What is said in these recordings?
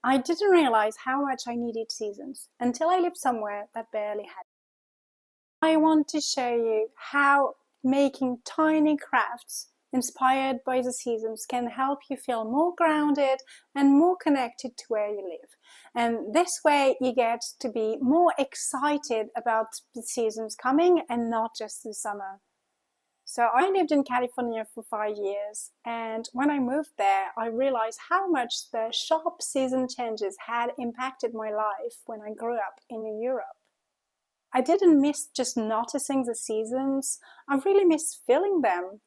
I didn't realize how much I needed seasons until I lived somewhere that barely had. I want to show you how making tiny crafts inspired by the seasons can help you feel more grounded and more connected to where you live. And this way you get to be more excited about the seasons coming and not just the summer. So I lived in California for 5 years, and when I moved there, I realized how much the sharp season changes had impacted my life when I grew up in Europe. I didn't miss just noticing the seasons, I really missed feeling them.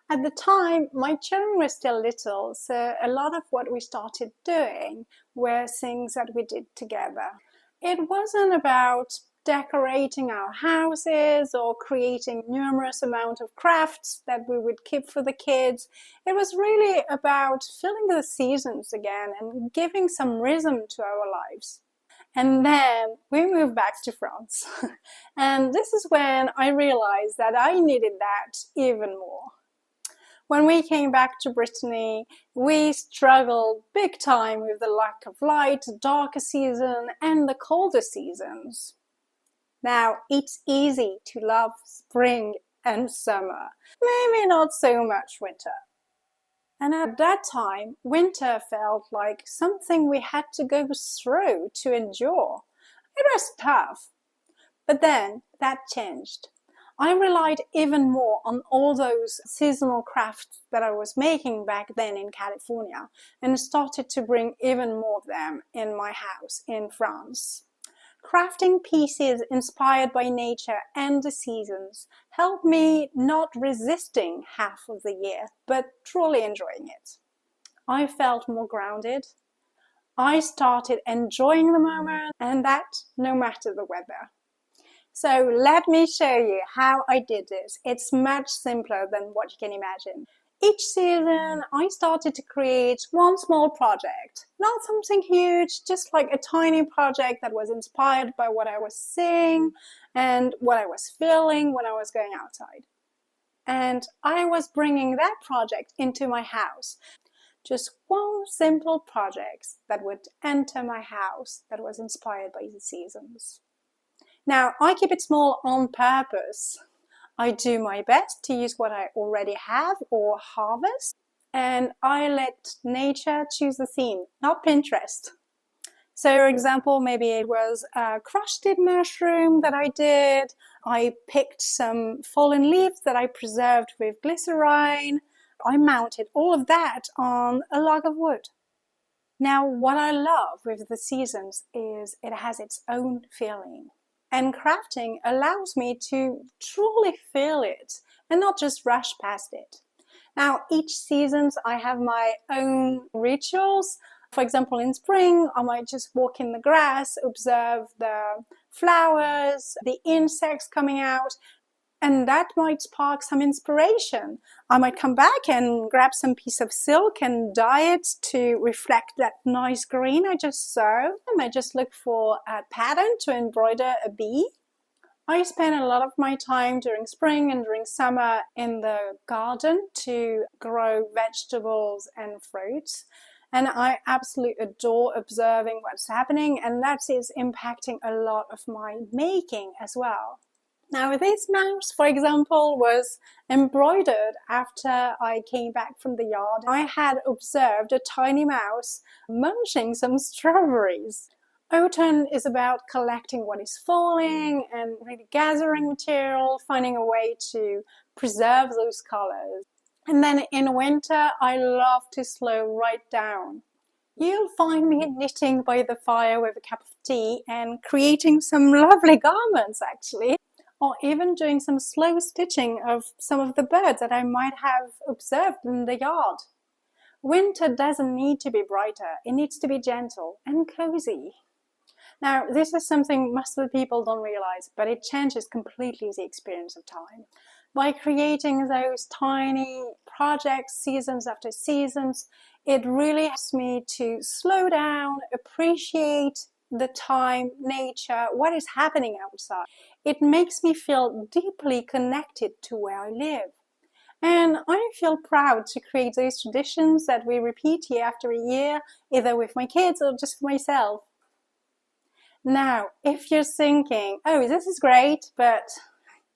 At the time, my children were still little, so a lot of what we started doing were things that we did together. It wasn't about decorating our houses or creating numerous amounts of crafts that we would keep for the kids. It was really about filling the seasons again and giving some rhythm to our lives. And then we moved back to France. And this is when I realized that I needed that even more. When we came back to Brittany, we struggled big time with the lack of light, the darker season, and the colder seasons. Now, it's easy to love spring and summer, maybe not so much winter. And at that time, winter felt like something we had to go through to endure. It was tough. But then that changed. I relied even more on all those seasonal crafts that I was making back then in California and started to bring even more of them in my house in France. Crafting pieces inspired by nature and the seasons helped me not resisting half of the year, but truly enjoying it. I felt more grounded. I started enjoying the moment, and that no matter the weather. So let me show you how I did this. It's much simpler than what you can imagine. Each season, I started to create one small project. Not something huge, just like a tiny project that was inspired by what I was seeing and what I was feeling when I was going outside. And I was bringing that project into my house. Just one simple project that would enter my house that was inspired by the seasons. Now, I keep it small on purpose. I do my best to use what I already have or harvest, and I let nature choose the theme, not Pinterest. So, for example, maybe it was a crushed mushroom that I did. I picked some fallen leaves that I preserved with glycerine. I mounted all of that on a log of wood. Now, what I love with the seasons is it has its own feeling. And crafting allows me to truly feel it and not just rush past it. Now, each season I have my own rituals. For example, in spring, I might just walk in the grass, observe the flowers, the insects coming out, and that might spark some inspiration. I might come back and grab some piece of silk and dye it to reflect that nice green I just saw. I might just look for a pattern to embroider a bee. I spend a lot of my time during spring and during summer in the garden to grow vegetables and fruits. And I absolutely adore observing what's happening, and that is impacting a lot of my making as well. Now, this mouse, for example, was embroidered after I came back from the yard. I had observed a tiny mouse munching some strawberries. Autumn is about collecting what is falling and really gathering material, finding a way to preserve those colors. And then in winter, I love to slow right down. You'll find me knitting by the fire with a cup of tea and creating some lovely garments, actually. Or even doing some slow stitching of some of the birds that I might have observed in the yard. Winter doesn't need to be brighter, it needs to be gentle and cozy. Now, this is something most of the people don't realize, but it changes completely the experience of time. By creating those tiny projects, seasons after seasons, it really helps me to slow down, appreciate the time, nature, what is happening outside. It makes me feel deeply connected to where I live. And I feel proud to create those traditions that we repeat year after year, either with my kids or just for myself. Now, if you're thinking, oh, this is great, but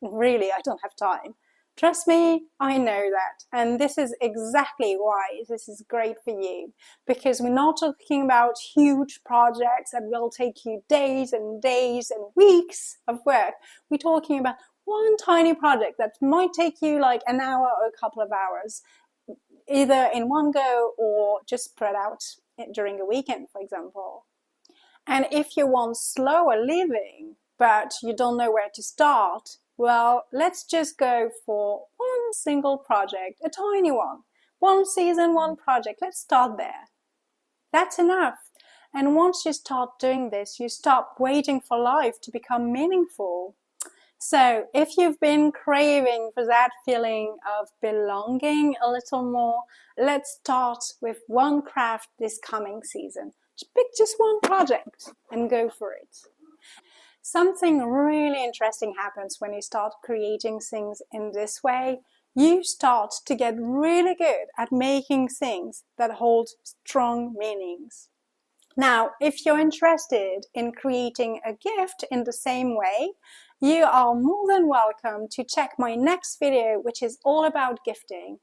really, I don't have time. Trust me, I know that. And this is exactly why this is great for you. Because we're not talking about huge projects that will take you days and days and weeks of work. We're talking about one tiny project that might take you like an hour or a couple of hours, either in one go or just spread out during a weekend, for example. And if you want slower living, but you don't know where to start, well, let's just go for one single project, a tiny one. One season, one project. Let's start there. That's enough. And once you start doing this, you stop waiting for life to become meaningful. So if you've been craving for that feeling of belonging a little more, let's start with one craft this coming season. Pick just one project and go for it. Something really interesting happens when you start creating things in this way. You start to get really good at making things that hold strong meanings. Now, if you're interested in creating a gift in the same way, you are more than welcome to check my next video, which is all about gifting.